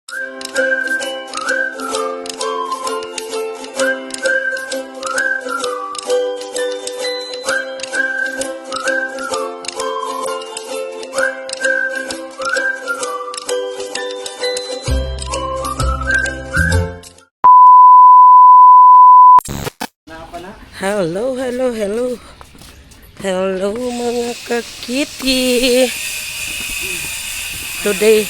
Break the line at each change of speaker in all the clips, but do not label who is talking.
Hello, hello, hello. Hello mga kakiti. Today,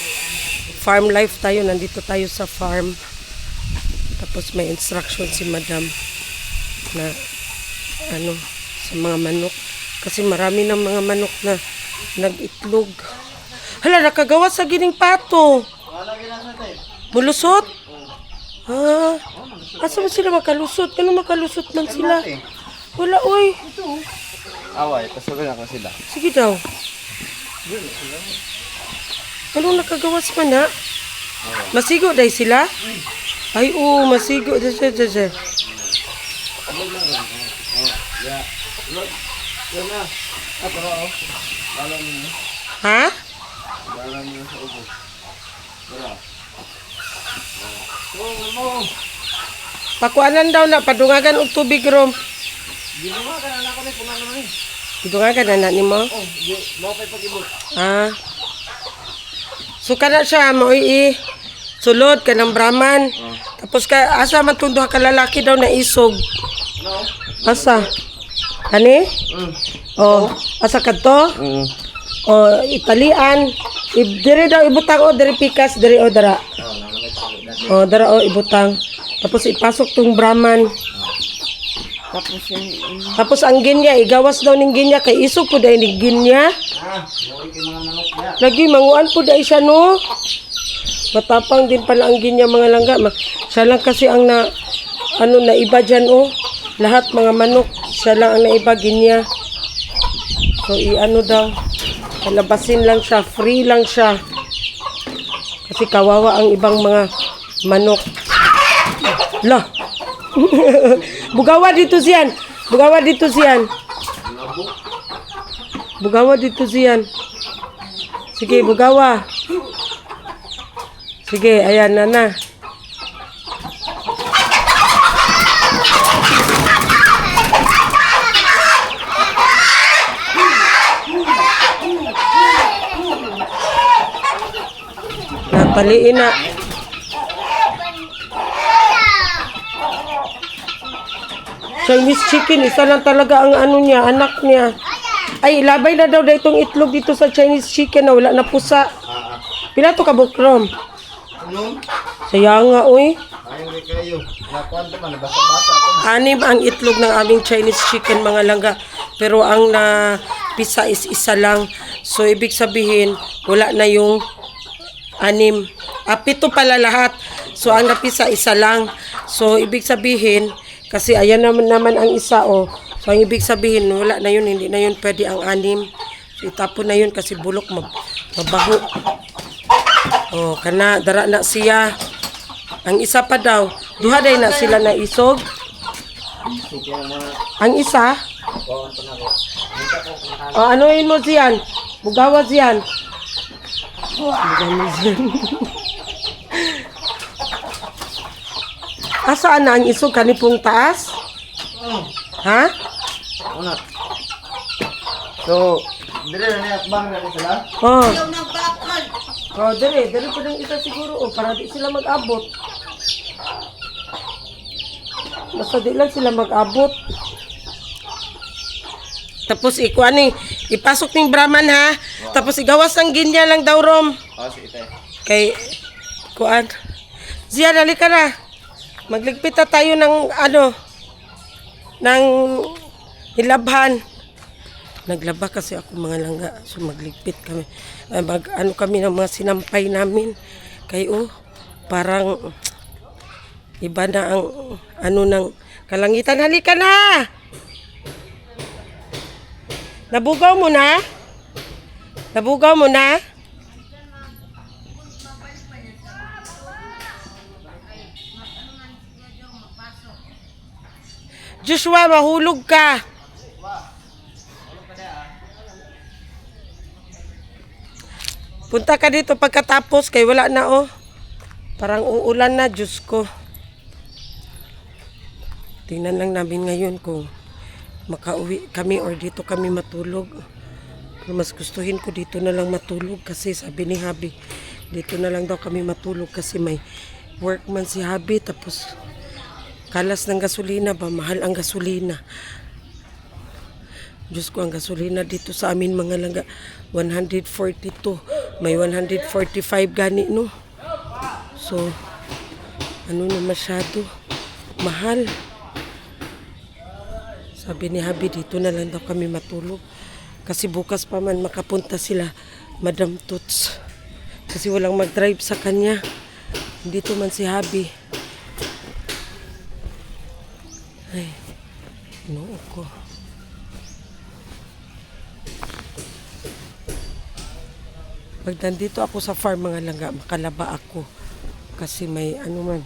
farm life tayo. Nandito tayo sa farm. Tapos may instruction si madam na sa mga manok. Kasi marami ng mga manok na nag-itlog. Hala, nakagawa sa gining pato. Mulusot? Asa mo sila makalusot? Ano makalusot man sila? Wala, oy.
Away, pasugan ako sila.
Sige daw. Anong nakagawas man na? Masigo dahi sila? Ay, oo, masigo. Ha? Pakuanan daw na, padungagan og tubig rom.
Ginawagan anak ko ni punan naman eh.
Padungagan anak ni mo?
Oh, mo pay pag-ibot.
So kana siya mo sulod ka ng Brahman. Tapos ka asa man tundo ka lalaki daw na isog.
No.
Asa? Ani? Oh, asa kadto? Oh, Italian. Dire daw ibutang o dire pikas dire o dara. Oh, dara o ibutang. Tapos ipasok tong Brahman. Tapos ang ginya, igawas daw ning ginya kay isog po dahil ning ginya. Lagi manguan po dahil siya no. Matapang din pala ang ginya mga langga. Siya lang kasi ang naiba dyan oh. Lahat mga manok, siya lang ang naiba ginya. So daw, palabasin lang siya, free lang siya. Kasi kawawa ang ibang mga manok. Lah. Bugawa dito siyan. Bugawa dito siyan. Bugawa dito siyan. Sige, bugawa. Sige, ayan na. Napaliin na. Chinese chicken, isa lang talaga ang anak niya. Ay, labay na daw itong itlog dito sa Chinese chicken na wala na pusa. Pila to ka bukrom? Saya nga, uy. Anim ang itlog ng aming Chinese chicken, mga langga. Pero ang napisa is isa lang. So, ibig sabihin, wala na yung 6. 7 pala lahat. So, ang napisa isa lang. So, ibig sabihin, kasi ayan naman ang isa oh. So ang ibig sabihin wala na yun, hindi na yun pwede ang 6. So itapon na yun kasi bulok mabaho. Oh, kana dara na siya. Ang isa pa daw, duha day na sila na isog. Ang isa? Oh, anuin mo siyan? Bugawa siyan. Asaan na ang isog kanipong taas? Ha?
Una. So, dire na niya bang na sila?
Oh. Oh, dire pa ng isa siguro oh, para di sila mag-abot. Basta di lang sila mag-abot. Tapos ipasok ning Brahman ha. Tapos igawas ang ginya lang daw rom.
Sige tayo.
Kay kuan. Ziya, dali ka na. Magligpit na tayo ng ng hilabhan. Naglaba kasi ako mga langga. So magligpit kami. Kami ng mga sinampay namin. Kay parang iba na ang ng kalangitan. Halika na! Nabugaw mo na? Nabugaw mo na? Joshua, mahulog ka. Punta ka dito pagkatapos kay wala na oh. Parang uulan na, Diyos ko. Tingnan lang namin ngayon kung makauwi kami or dito kami matulog. Pero mas gustuhin ko dito na lang matulog kasi sabi ni Habi, dito na lang daw kami matulog kasi may workman si Habi. Tapos kalas ng gasolina ba? Mahal ang gasolina. Diyos ko, ang gasolina dito sa amin mga langga, 142. May 145 gani, no? So, ano na masyado? Mahal. Sabi ni Habi, dito na lang daw kami matulog. Kasi bukas pa man makapunta sila, Madam Toots. Kasi walang mag-drive sa kanya. Dito man si Habi. Ay, noo ko. Pag nandito ako sa farm mga langga, makalaba ako. Kasi may ano man.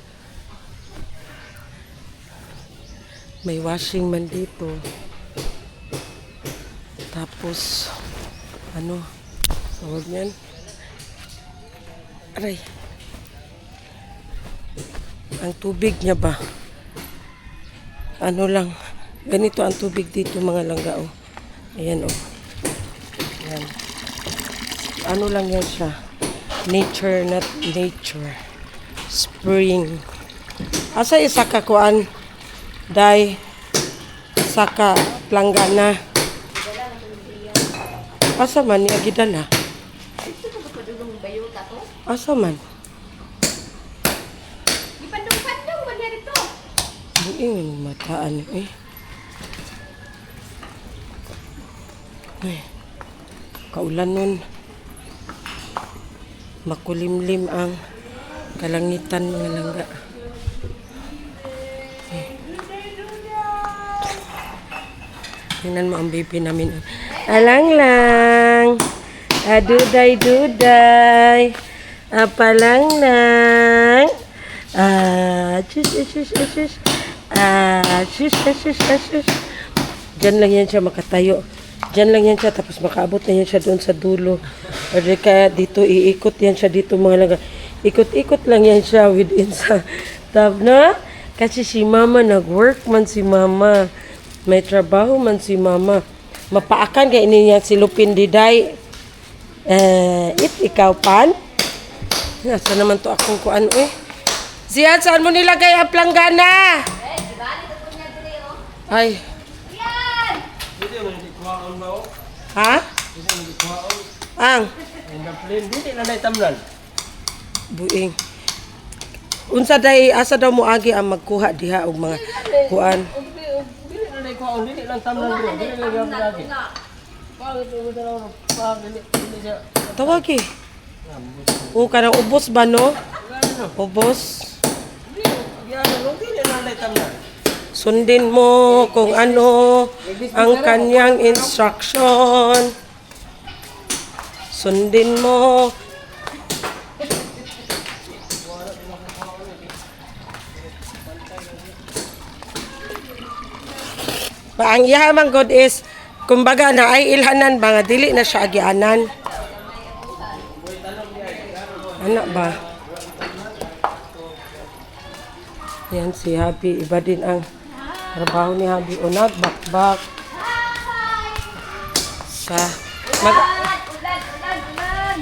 May washing man dito. Tapos, ano, tawag niyan? Aray. Ang tubig niya ba? Ano lang. Ganito ang tubig dito mga langga, oh. Ayan, oh. Ayan. Ano lang yan siya. Nature, not nature. Spring. Asa isa ka kuan? Day. Saka planggana. Asa man niya gidala? Asa man?
Ipandong-pandong ba niya dito?
Buing mataan eh. Ay. Kaulan nun. Makulimlim ang kalangitan mga langga. Tingnan mo ang baby namin. Alang-lang. Aduday-duday. Apalang-lang. Shush. Shush. Diyan lang yan siya makatayo. Diyan lang yan siya. Tapos makaabot na yan siya doon sa dulo. O kaya dito, iikot yan siya dito mga langga. Ikot-ikot lang yan siya within sa tub, no? Kasi si mama, nag-work man si mama. May trabaho man si mama. Mapaakan kay niya si Lupin Diday. Ikaw pan? Nasa naman to akong kuan eh. Ziad, saan mo nilagay ang planggana? Ay. Ha? Ang? Buing. Unsa day asa daw mo agi ang magkuha diha og mga kuan? Tawag eh. O, kanang ubos ba, no? Ubos. Sundin mo kung ano ang kanyang instruction. Sundin mo. Ang yahamang God is, kumbaga na ay ilhanan ba nga dili na siya agianan. Anak ba? Yan si Habi. Iba din ang trabaho ni Habi. Unag, bakbak. Sa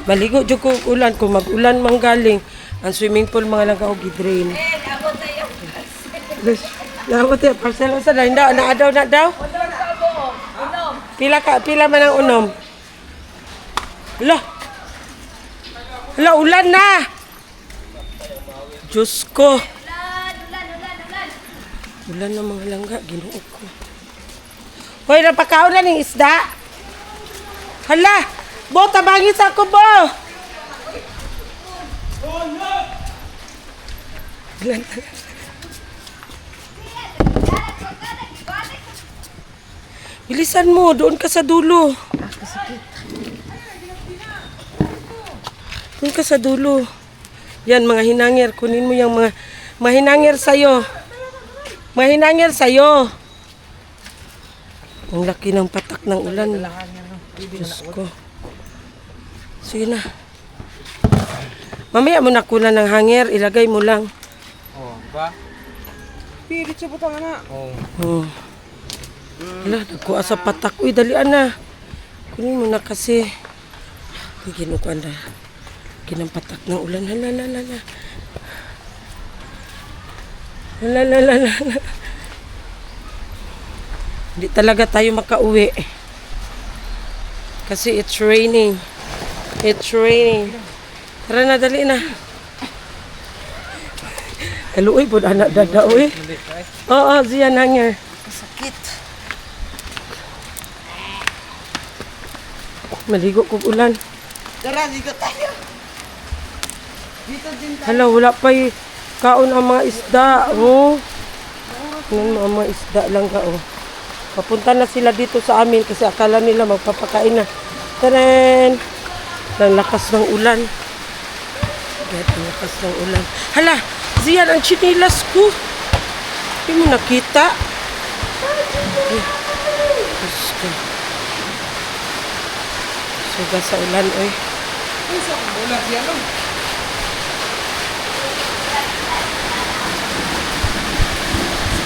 maligo dyan kung ulan. Kung mag-ulan manggaling, ang swimming pool mga langga o gidrain. Naabot tayo. Parcel sa daw. Naadaw na daw. Pila man ang unom. Hala, ulan na. Diyos ko. Ulan na mga langga. Ginuog ko. Hoy, napakaon na ng isda. Hala, bo, tabangin sa ako, bo. Ulan na. Bilisan mo, doon ka sa dulo. Doon ka sa dulo. Yan, mga hinangir. Kunin mo yung mga hinangir sa'yo. Mga hinangir sa'yo. Ang laki ng patak ng ulan. Diyos ko. Sige na. Mamaya mo na kunan ng hanger, ilagay mo lang.
Oh, ba? Pilit sa butang na. Oh.
Oh. Hala, nagkuha sa patak. Uy, dalian na. Kunin mo na kasi. Ginukuan na. Ginampatak ng ulan. Hala, hala, hala. Hala, hala, hala, hala. Hindi talaga tayo makauwi. Kasi it's raining. It's raining. Tara na, dali na. Kaluoy po, anak dada, uy. Oo, ziyan hanger.
Sakit.
Maligo kong ulan.
Tara, dito tayo. Dito din tayo.
Hala, wala pa kaon ang mga isda, oh. Ano ang mga isda lang ka, oh. Papunta na sila dito sa amin kasi akala nila magpapakain na. Taran! Ang lakas ng ulan. Ang lakas ng ulan. Hala, ziyan ang chinilas ko. Hindi mo nakita. Diyos ko. Suga sa ulan, oy.
Ulan siya lang.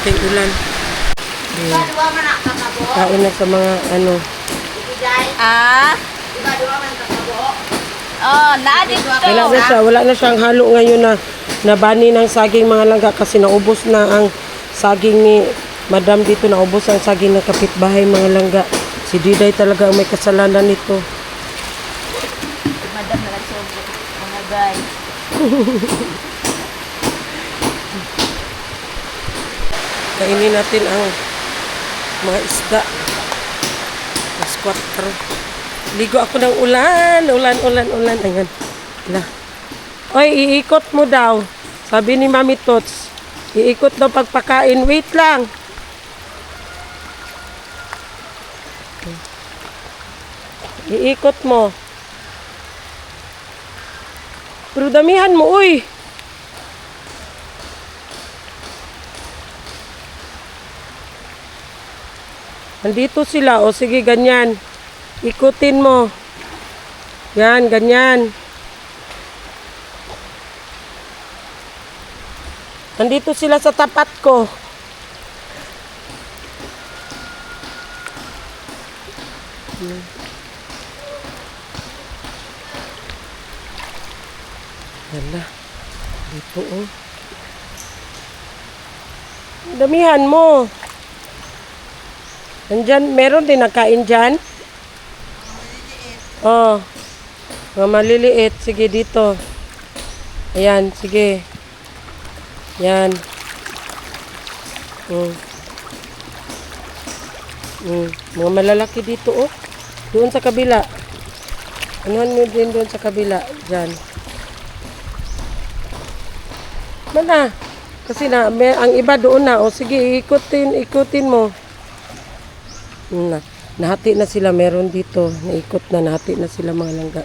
Kay ulan.
Diba, dua man ang kakabo?
Kain na sa mga ano.
Ibigay. Diba, dua man kakabo?
Oh, dito.
Wala na siyang halo ngayon na nabani ng saging mga langga kasi naubos na ang saging ni Madam dito, naubos ang saging ng kapitbahay mga langga. Si Diday talaga ang may kasalanan nito.
Madam na lang sobo. Mga guys.
Kainin natin ang mga isda. Mas 4. Ligo ako ng ulan. Ulan. Ayan. Hala. Oy, iikot mo daw. Sabi ni Mami Tots. Iikot daw pagpakain. Wait lang. Iikot mo. Pero damihan mo, uy. Nandito sila. O sige, ganyan. Ikutin mo. Yan, ganyan. Nandito sila sa tapat ko. Hala. Dito, oh. Damihan mo. Nandyan, meron din nakain dyan? Oh. Mga maliliit. Sige, dito. Ayan, sige. Yan. Mga malalaki dito, oh. Doon sa kabila. Anuhan mo din doon sa kabila. Diyan. Mana? Kasi ang iba doon na. O sige, ikutin mo. Nahati na sila. Meron dito. Naikot na. Nahati na sila mga langga.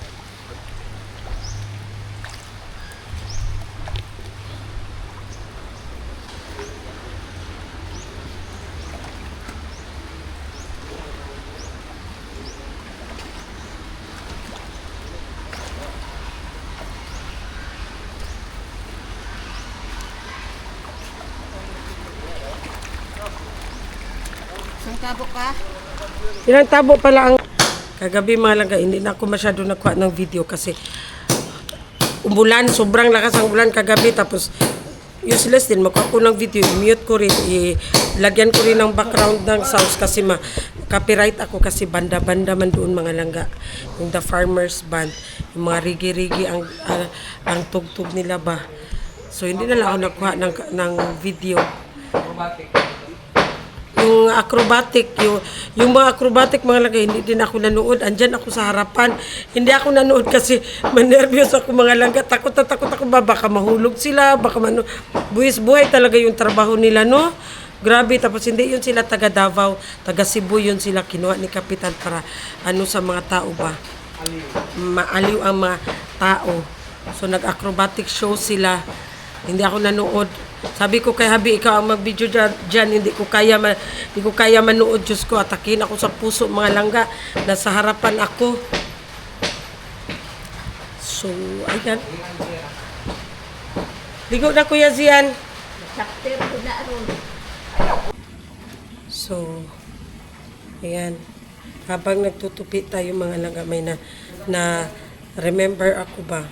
Ang tabo ka?
Ilang tabo pala ang kagabi mga langga, hindi na ako masyado nakuha ng video kasi umulan, sobrang lakas ang ulan kagabi tapos useless din, makuha ko ng video, mute ko rin, ilagyan ko rin ng background ng sounds kasi copyright ako kasi banda-banda man doon mga langga, yung The Farmers Band, yung mga rigi-rigi ang tugtog nila ba, so hindi na lang ako nakuha ng video. Yung acrobatic, yung mga acrobatic mga lagay, hindi din ako nanood. Andyan ako sa harapan. Hindi ako nanood kasi manervyos ako mga langga. Takot ako ba? Baka mahulog sila. Baka buwis-buhay talaga yung trabaho nila, no? Grabe. Tapos hindi yun sila taga Davao. Taga Cebu yun sila. Kinuha ni Kapitan para sa mga tao ba? Maaliw ang mga tao. So nag-acrobatic show sila. Hindi ako nanood. Sabi ko kay Habi, ikaw ang mag-video dyan. Hindi ko kaya manood. Diyos ko, atakin ako sa puso mga langga. Nasa harapan ako. So, ayan. Ligo na Kuya Zian.
Chapter ko na ron.
So, ayan. Habang nagtutupi tayo mga langga, may na remember ako ba?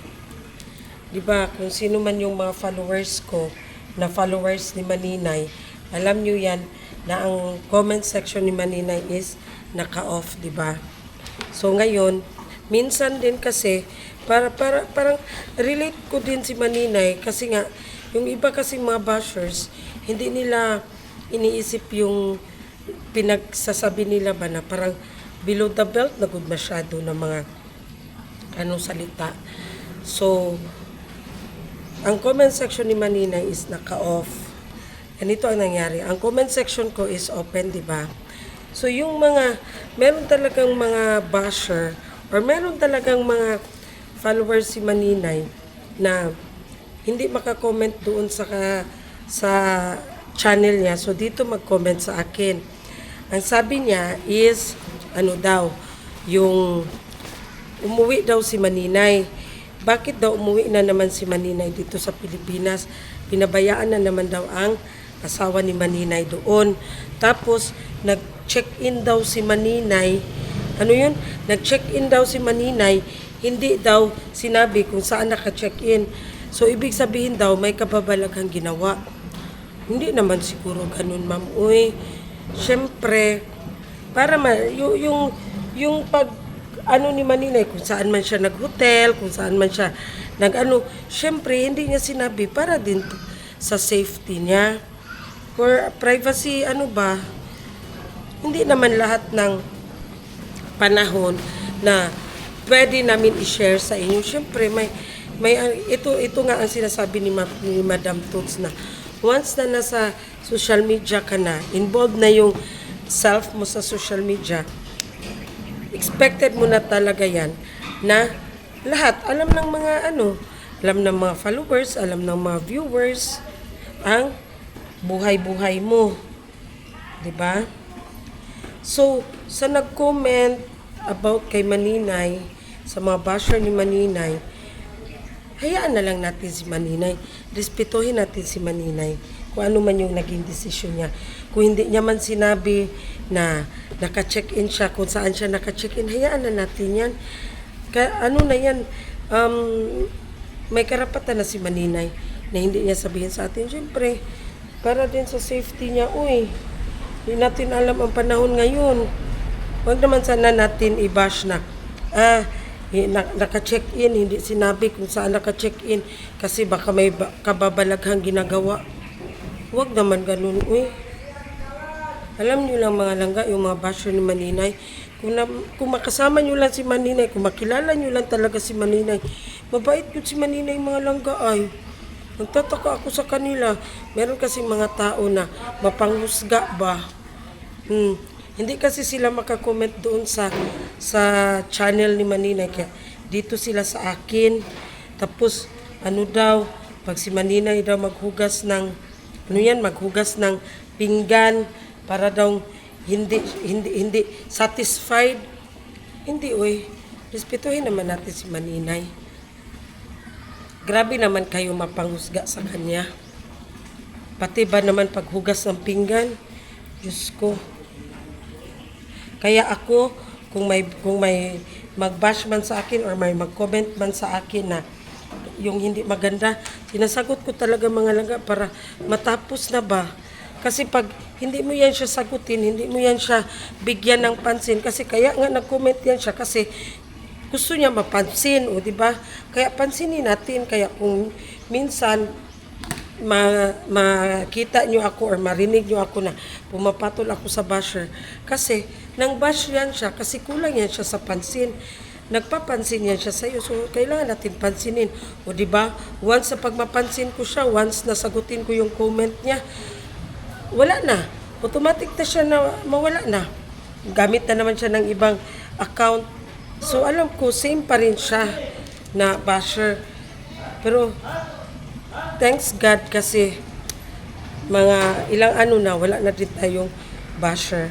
Di ba, kung sino man yung mga followers ko, na followers ni Maninay, alam nyo yan, na ang comment section ni Maninay is naka-off, di ba? So, ngayon, minsan din kasi, parang relate ko din si Maninay, kasi nga, yung iba kasi mga bashers, hindi nila iniisip yung pinagsasabi nila ba na parang below the belt na good masyado ng mga anong salita. So, ang comment section ni Maninay is naka-off. Ganito ang nangyari. Ang comment section ko is open, di ba? So, yung mga, meron talagang mga basher or meron talagang mga followers si Maninay na hindi makakomment doon sa channel niya. So, dito mag-comment sa akin. Ang sabi niya is, ano daw, yung umuwi daw si Maninay. Bakit daw umuwi na naman si Maninay dito sa Pilipinas? Pinabayaan na naman daw ang asawa ni Maninay doon. Tapos, nag-check-in daw si Maninay. Ano yun? Nag-check-in daw si Maninay. Hindi daw sinabi kung saan naka-check-in. So, ibig sabihin daw, may kababalaghang ginawa. Hindi naman siguro ganun, ma'am. Uy, syempre, para yung pag ano ni Maninay, kung saan man siya nag-hotel, kung saan man siya nag-ano, syempre, hindi niya sinabi para din sa safety niya. For privacy, ano ba, hindi naman lahat ng panahon na pwede namin i-share sa inyo. Syempre, ito nga ang sinasabi ni Madam Toots na once na nasa social media ka na, involved na yung self mo sa social media, expected mo na talaga yan na lahat, alam ng mga alam ng mga followers, alam ng mga viewers, ang buhay-buhay mo. 'Di ba? So, sa nag-comment about kay Maninay, sa mga basher ni Maninay, hayaan na lang natin si Maninay. Respetuhin natin si Maninay kung ano man yung naging desisyon niya. Kung hindi niya man sinabi na naka-check-in siya, kung saan siya naka-check-in, hayaan na natin yan. Ano na yan, may karapatan na si Maninay na hindi niya sabihin sa atin. Siyempre, para din sa safety niya, hindi natin alam ang panahon ngayon. Huwag naman sana natin i-bash na, naka-check-in, hindi sinabi kung saan naka-check-in kasi baka may kababalaghang ginagawa. Huwag naman ganun, Alam niyo lang mga langga, yung mga basher ni Maninay, kung makasama niyo lang si Maninay, kung makilala niyo lang talaga si Maninay, mabait yun si Maninay mga langga ay. Nagtataka ako sa kanila. Meron kasi mga tao na mapanghusga ba. Hindi kasi sila makakomment doon sa channel ni Maninay. Kaya dito sila sa akin. Tapos, daw, pag si Maninay daw maghugas ng, maghugas ng pinggan, para daw hindi satisfied. Hindi, respetuhin naman natin si Maninay. Grabe naman kayo mapanghusga sa kanya. Pati ba naman paghugas ng pinggan? Diyos ko. Kaya ako, kung may mag-bash man sa akin or may mag-comment man sa akin na yung hindi maganda, sinasagot ko talaga mga langga para matapos na ba? Kasi pag hindi mo yan siya sagutin, hindi mo yan siya bigyan ng pansin, kasi kaya nga nag-comment yan siya kasi gusto niya mapansin, di ba? Kaya pansinin natin, kaya kung minsan makita nyo ako or marinig nyo ako na pumapatol ako sa basher, kasi nang bash yan siya, kasi kulang yan siya sa pansin. Nagpapansin yan siya sa iyo, so kailangan natin pansinin. O di ba? Once na pagmapansin ko siya, once na sagutin ko yung comment niya, wala na. Automatic na siya na mawala na. Gamit na naman siya ng ibang account. So, alam ko, same pa rin siya na basher. Pero, thanks God kasi mga ilang wala na din tayong basher.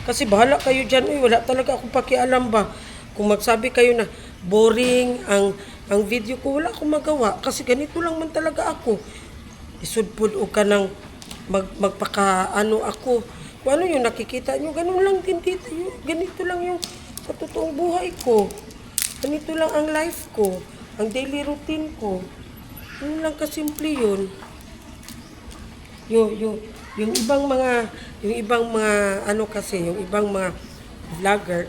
Kasi bahala kayo dyan, wala talaga akong pakialam ba. Kung magsabi kayo na boring ang ang video ko, wala akong magawa. Kasi ganito lang man talaga ako. Isudpod o ka ng magpaka-ano ako. Kung ano yung nakikita nyo, ganun lang din dito. Ganito lang yung sa totoong buhay ko. Ganito lang ang life ko. Ang daily routine ko. Yun lang kasimple yun. Yung ibang mga ano kasi, yung ibang mga vlogger,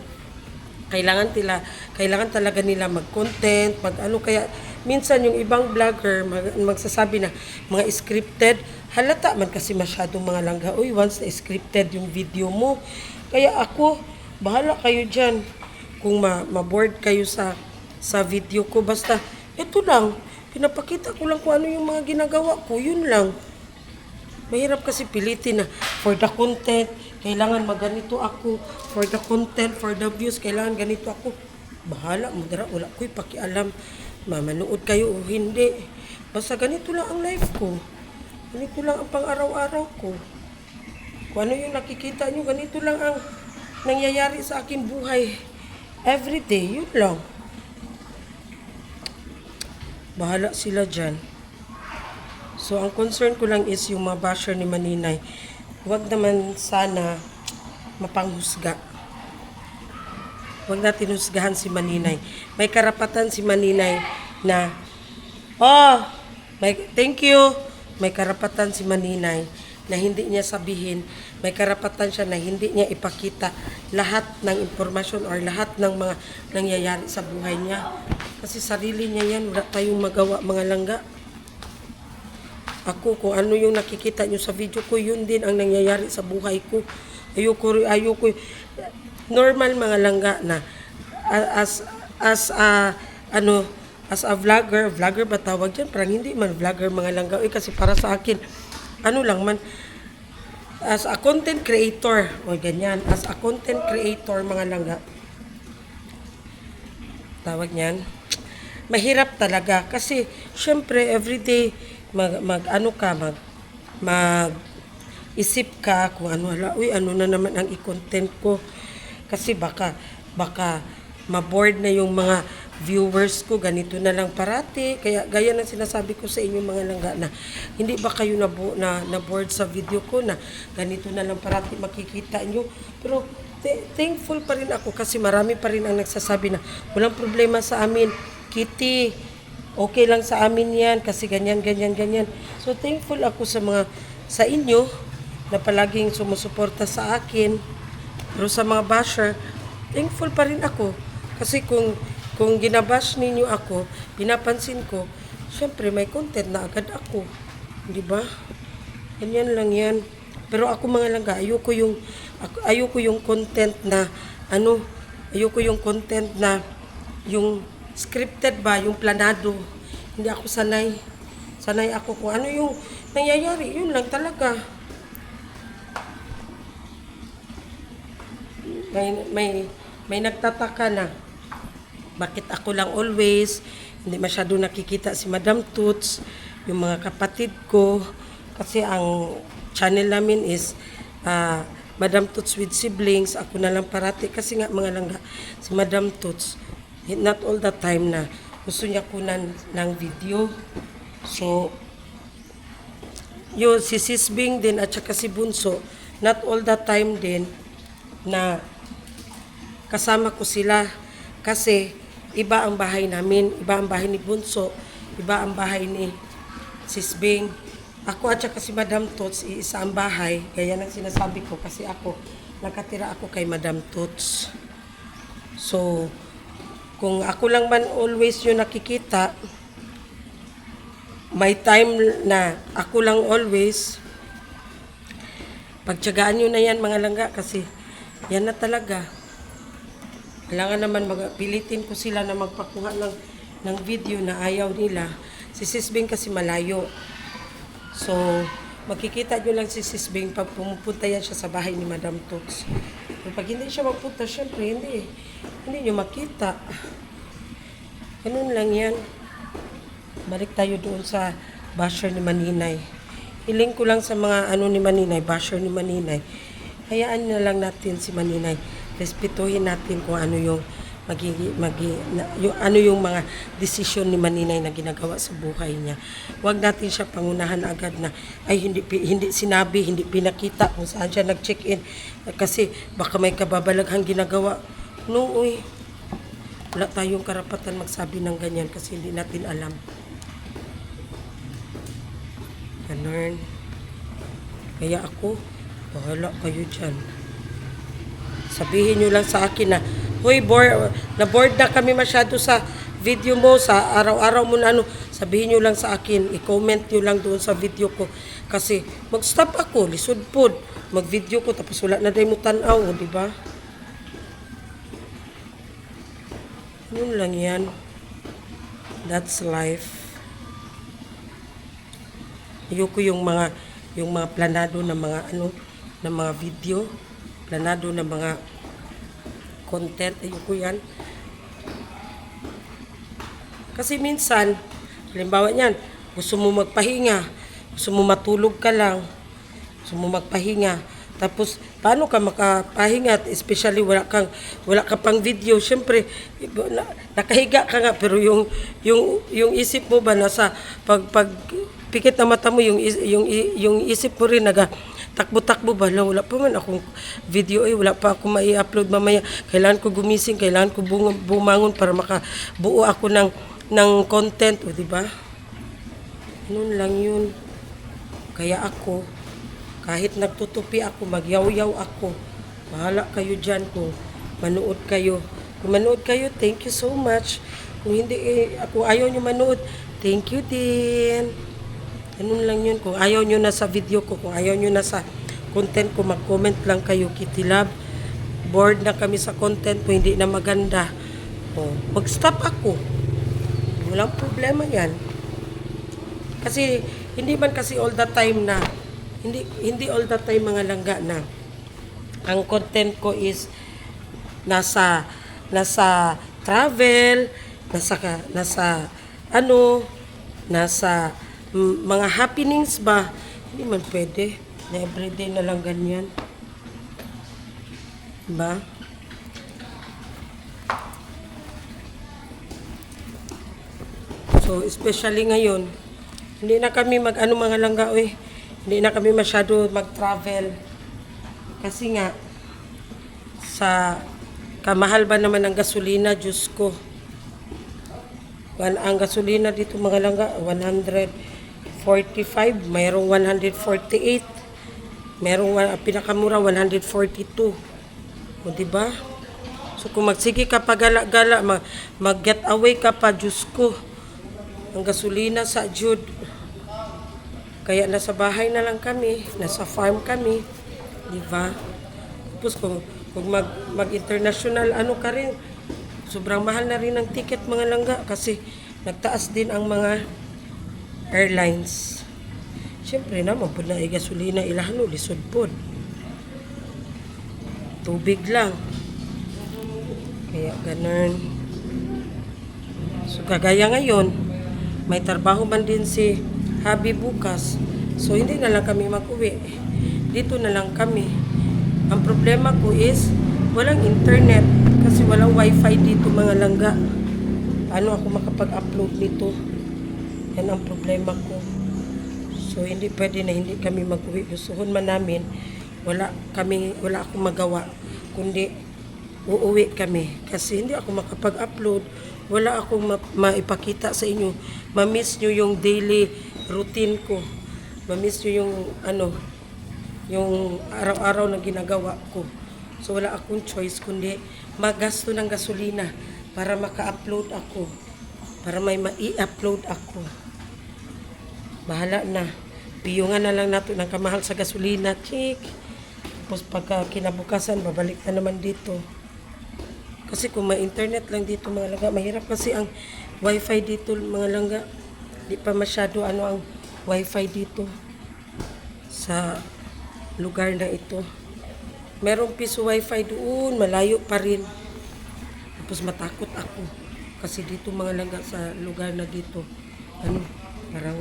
kailangan talaga nila mag-content, mag-ano, kaya minsan yung ibang vlogger magsasabi na mga scripted, halata man kasi masyadong mga langga, uy, once na scripted yung video mo. Kaya ako, bahala kayo dyan. Kung ma-board kayo sa video ko, basta ito lang, pinapakita ko lang kung ano yung mga ginagawa ko, yun lang. Mahirap kasi pilitin na for the content, kailangan maganito ako. For the content, for the views, kailangan ganito ako. Bahala mo dara, wala ko'y pakialam. Mamanood kayo o hindi. Basta ganito lang ang life ko. Ganito lang ang pang-araw-araw ko. Kung ano yung nakikita nyo, ganito lang ang nangyayari sa aking buhay. Everyday, yun lang. Bahala sila dyan. So, ang concern ko lang is yung mga basher ni Maninay. Huwag naman sana mapanghusga. Huwag natin husgahan si Maninay. May karapatan si Maninay na, thank you. May karapatan si Maninay na hindi niya sabihin. May karapatan siya na hindi niya ipakita lahat ng impormasyon or lahat ng mga nangyayari sa buhay niya. Kasi sarili niya yan, wala tayong magawa, mga langga. Ako, kung ano yung nakikita nyo sa video ko, yun din ang nangyayari sa buhay ko. Ayoko, normal mga langga na, as a vlogger ba tawag dyan? Parang hindi man vlogger mga langga. Kasi para sa akin, ano lang man, as a content creator, o ganyan, as a content creator mga langga, tawag niyan, mahirap talaga. Kasi, syempre, everyday, isip ka kung ano, ano na naman ang i-content ko. Kasi baka ma-board na yung mga viewers ko, ganito na lang parati. Kaya gaya ng sinasabi ko sa inyo mga langga na hindi ba kayo na-board sa video ko na ganito na lang parati makikita nyo. Pero thankful pa rin ako kasi marami pa rin ang nagsasabi na walang problema sa amin, Kitty, okay lang sa amin yan kasi ganyan. So thankful ako sa inyo na palaging sumusuporta sa akin. Pero sa mga basher, thankful pa rin ako. Kasi kung ginabash ninyo ako, pinapansin ko, syempre may content na agad ako. Di ba? Ganyan lang yan. Pero ako mga langga, ayoko yung content na yung scripted ba, yung planado. Hindi ako sanay. Sanay ako kung ano yung nangyayari. Yun lang talaga. May nagtataka na. Bakit ako lang always? Hindi masyado nakikita si Madam Toots, yung mga kapatid ko. Kasi ang channel namin is Madam Toots with Siblings. Ako na lang parati. Kasi nga mga langga, si Madam Toots, not all the time na gusto niya kunan ng video. So, si Sisbing din at saka si Bunso, not all the time din na kasama ko sila. Kasi iba ang bahay namin, iba ang bahay ni Bunso, iba ang bahay ni Sisbing. Ako at saka si Madam Toots, isa ang bahay. Gaya ng sinasabi ko kasi nakatira ako kay Madam Toots. So, kung ako lang man always yung nakikita, may time na ako lang always, pagtiyagaan nyo na yan mga langga kasi yan na talaga. Kailangan naman pilitin ko sila na magpakuha ng video na ayaw nila. Si Sisbing kasi malayo. So, makikita nyo lang si Sisbing pag pumupunta yan siya sa bahay ni Madam Toots. Pero pag hindi siya magpunta, syempre hindi nyo makita. Ganun lang yan. Balik tayo doon sa basher ni Maninay. Hiling ko lang sa mga ni Maninay, basher ni Maninay. Hayaan na lang natin si Maninay. Respetuhin natin kung ano yung yung, ano yung mga desisyon ni Maninay na ginagawa sa buhay niya. Huwag natin siya pangunahan agad na ay hindi sinabi, hindi pinakita kung saan siya nag-check-in kasi baka may kababalaghang ginagawa. No, uy. Wala tayong karapatan magsabi ng ganyan kasi hindi natin alam. Ganun. Kaya ako, bahala kayo dyan. Sabihin nyo lang sa akin na, hoy, na-bored na kami masyado sa video mo, sa araw-araw mo na ano. Sabihin nyo lang sa akin, i-comment nyo lang doon sa video ko. Kasi mag-stop ako, lisod pod. Mag-video ko, tapos wala na din mo tanaw, di ba? Yun lang yan. That's life. Ayoko yung mga planado na mga na mga video, planado na mga content, ayoko yan. Kasi minsan, halimbawa niyan, gusto mo magpahinga, gusto mo matulog ka lang, gusto mo magpahinga, tapos paano ka makapahinga, especially wala ka pang video, syempre nakahiga ka nga pero yung isip mo ba nasa pag pikit na mata mo yung isip mo rin takbo-takbo ba lang, wala pa man akong video wala pa ako mai-upload mamaya, kailangan ko gumising, kailangan ko bumangon para makabuo ako ng content, di ba? Noon lang yun. Kaya ako kahit nagtutupi ako, magyaw-yaw ako, bahala kayo dyan kung manood kayo. Kung manood kayo, thank you so much. Kung hindi, kung ayaw nyo manood, thank you din. Ganun lang yun. Kung ayaw nyo na sa video ko, kung ayaw nyo na sa content ko, mag-comment lang kayo, Kitty Love. Bored na kami sa content ko, hindi na maganda. Mag-stop ako. Walang problema yan. Kasi, hindi man kasi all the time na hindi all the time mga langga na ang content ko is nasa travel, nasa mga happenings ba. Hindi man pwede na everyday na lang ganyan, diba? So especially ngayon, hindi na kami mga langga, hindi na kami masyado mag-travel. Kasi nga, sa kamahal ba naman ang gasolina, Diyos ko. Ang gasolina dito mga langga, 145, mayroong 148, mayroong pinakamura 142. O diba? So kung magsige ka pa gala-gala, mag-get away ka pa, Diyos ko. Ang gasolina sa Jude. Kaya nasa bahay na lang kami, nasa farm kami, di ba? Tapos kung mag-international ka rin, sobrang mahal na rin ang ticket mga langga kasi nagtaas din ang mga airlines. Siyempre naman po na gasolina ilahano, lisod po. Tubig lang. Kaya ganun. So kagaya ngayon, may trabaho man din si Habi bukas. So, hindi na lang kami mag-uwi. Dito na lang kami. Ang problema ko is, walang internet. Kasi walang wifi dito mga langga. Paano ako makapag-upload nito? Yan ang problema ko. So, hindi pwede na hindi kami mag-uwi. Gustuhon man namin, wala akong magawa. Kundi, uuwi kami. Kasi hindi ako makapag-upload. Wala akong maipakita sa inyo. Ma-miss nyo yung daily routine ko. Ma-miss nyo yung araw-araw na ginagawa ko. So wala akong choice kundi magasto ng gasolina para maka-upload ako. Para may ma-i-upload ako. Bahala na. Piyungan na lang nato ng kamahal sa gasolina. Chik. Tapos pagka kinabukasan, babalik na naman dito. Kasi kung may internet lang dito mga langga, mahirap kasi ang wifi dito mga langga. Di pa masyado ang wifi dito sa lugar na ito. Merong piso wifi doon, malayo pa rin. Tapos matakot ako. Kasi dito mga langga sa lugar na dito, parang,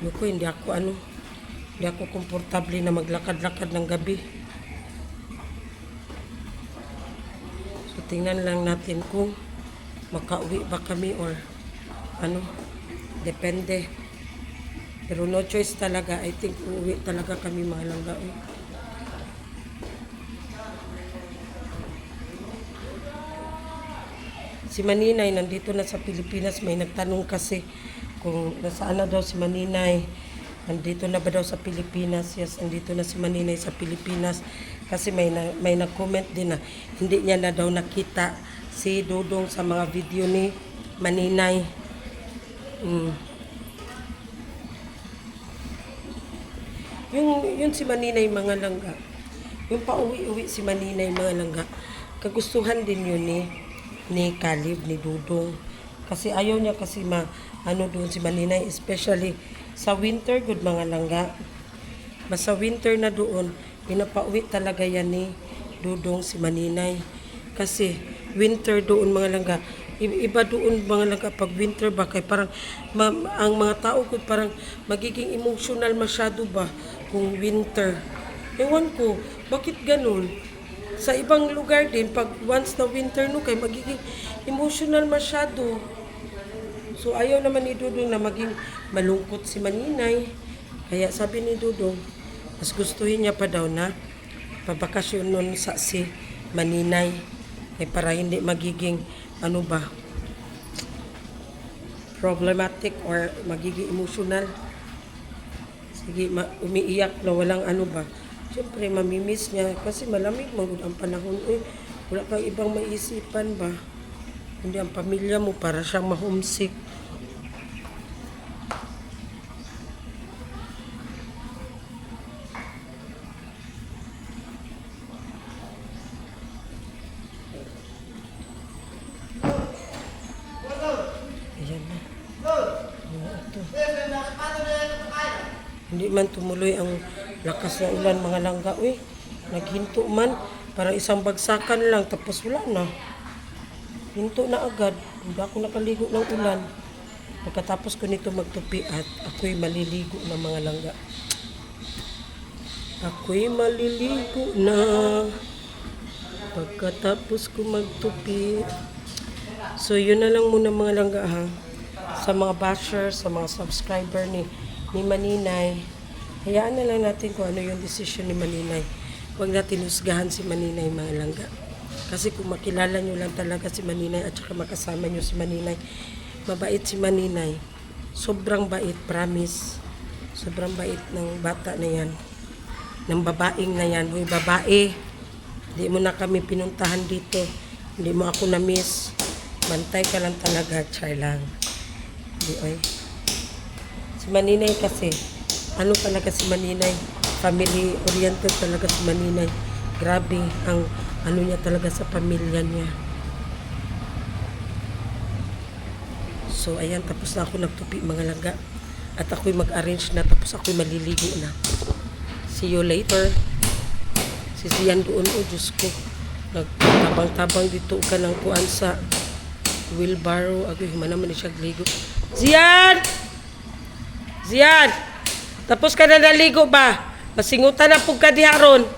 hindi ako komportable na maglakad-lakad ng gabi. So tingnan lang natin kung makauwi ba kami or ano, depende. Pero no choice talaga. I think uuwi talaga kami mga langga. Si Maninay nandito na sa Pilipinas. May nagtanong kasi kung nasaan na daw si Maninay. Nandito na ba daw sa Pilipinas? Yes, nandito na si Maninay sa Pilipinas. Kasi may nag-comment din na hindi niya na daw nakita si Dudong sa mga video ni Maninay. Yung si Maninay mga langga, yung pauwi-uwi si Maninay mga langga, kagustuhan din yun ni Caleb, ni Dudong. Kasi ayaw niya kasi doon si Maninay, especially sa winter, good mga langga. Basta winter na doon, pinapauwi talaga yan ni Dudong si Maninay. Kasi winter doon mga langga, iba doon mga langga pag winter ba, kay parang ang mga tao ko parang magiging emotional masyado ba kung winter. Ewan ko, bakit ganun? Sa ibang lugar din, pag once na winter no, kay magiging emotional masyado. So ayaw naman ni Dudong na maging malungkot si Maninay. Kaya sabi ni Dudong, mas gustuhin niya pa daw na pabakasyon nun sa si Maninay. Para hindi magiging problematic or magiging emotional. Sige, umiiyak na walang Siyempre, mamimiss niya kasi malamig magud ang panahon. Wala kang ibang maisipan ba? Hindi ang pamilya mo para siyang ma-homesick. Ayan na. Hindi man tumuloy ang lakas ng ulan mga langga. Naghinto man para isang bagsakan lang tapos wala na. Hinto na agad. Hindi ako nakaligo ng ulan. Pagkatapos ko nito magtupi at ako'y maliligo na mga langga. Ako'y maliligo na pagkatapos ko magtupi. So yun na lang muna mga langga ha. Sa mga bashers, sa mga subscriber ni Maninay, hayaan na lang natin kung ano yung decision ni Maninay. Huwag natin husgahan si Maninay mga langga. Kasi kung makilala nyo lang talaga si Maninay at saka makasama nyo si Maninay, mabait si Maninay. Sobrang bait, promise. Sobrang bait ng bata na yan. Ng babaeng na yan. Uy, babae, hindi mo na kami pinuntahan dito. Hindi mo ako na-miss. Bantay ka lang talaga, char lang. Hindi, oy. Si Maninay kasi, talaga si Maninay, family-oriented talaga si Maninay. Grabe ang niya talaga sa pamilya niya. So, ayan, tapos na ako nagtupi mga langga. At ako'y mag-arrange na, tapos ako'y maliligo na. See you later. Sisiyan doon, Diyos ko. Nagtabang-tabang dito ka ng kuan sa wheelbarrow. Agoy, naman siya gligo. Zian! Zian! Tapos ka na naligo ba? Masingutan na po ka diharon.